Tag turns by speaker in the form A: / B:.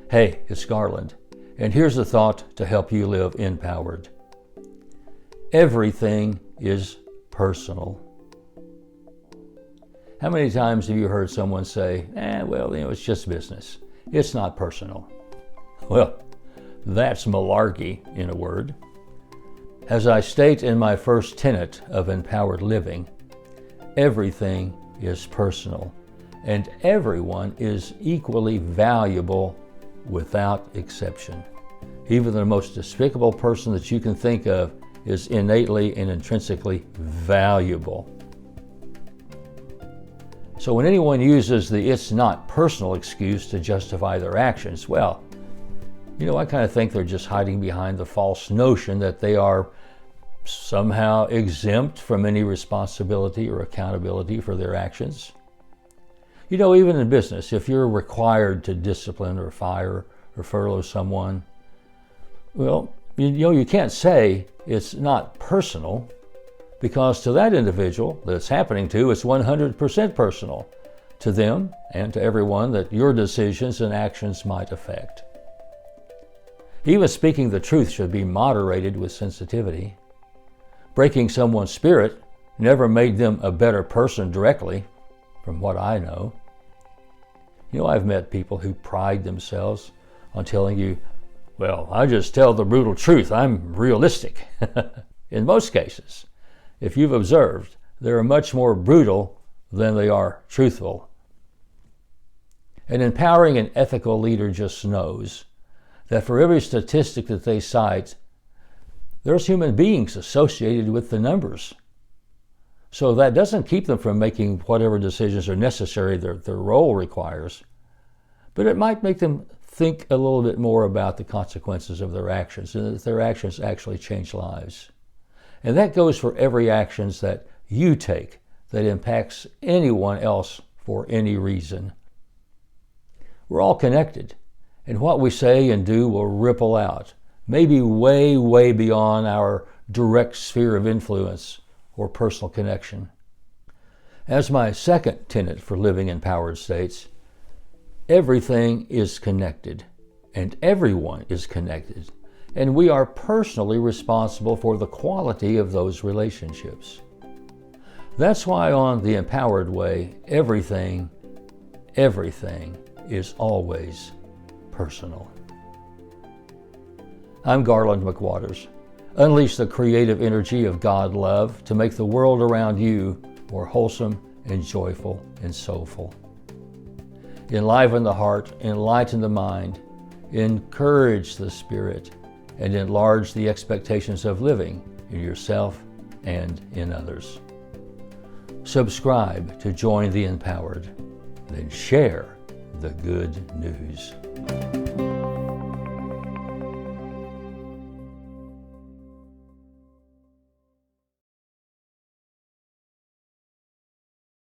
A: Hey, it's Garland, and here's a thought to help you live empowered. Everything is personal. How many times have you heard someone say, it's just business. It's not personal. Well, that's malarkey, in a word. As I state in my first tenet of empowered living, everything is personal, and everyone is equally valuable without exception. Even the most despicable person that you can think of is innately and intrinsically valuable. So when anyone uses the "it's not personal" excuse to justify their actions, I kind of think they're just hiding behind the false notion that they are somehow exempt from any responsibility or accountability for their actions. Even in business, if you're required to discipline or fire or furlough someone, you can't say it's not personal, because to that individual that it's happening to, it's 100% personal to them and to everyone that your decisions and actions might affect. Even speaking the truth should be moderated with sensitivity. Breaking someone's spirit never made them a better person directly, from what I know. I've met people who pride themselves on telling you, I just tell the brutal truth, I'm realistic. In most cases, if you've observed, they're much more brutal than they are truthful. An empowering and ethical leader just knows that for every statistic that they cite, there's human beings associated with the numbers. So that doesn't keep them from making whatever decisions are necessary their role requires, but it might make them think a little bit more about the consequences of their actions, and that their actions actually change lives. And that goes for every actions that you take that impacts anyone else for any reason. We're all connected, and what we say and do will ripple out, maybe way, way beyond our direct sphere of influence or personal connection. As my second tenet for living empowered states, everything is connected, and everyone is connected, and we are personally responsible for the quality of those relationships. That's why on the empowered way, everything is always personal. I'm Garland McWaters. Unleash the creative energy of God love to make the world around you more wholesome and joyful and soulful. Enliven the heart, enlighten the mind, encourage the spirit, and enlarge the expectations of living in yourself and in others. Subscribe to join the empowered, then share the good news.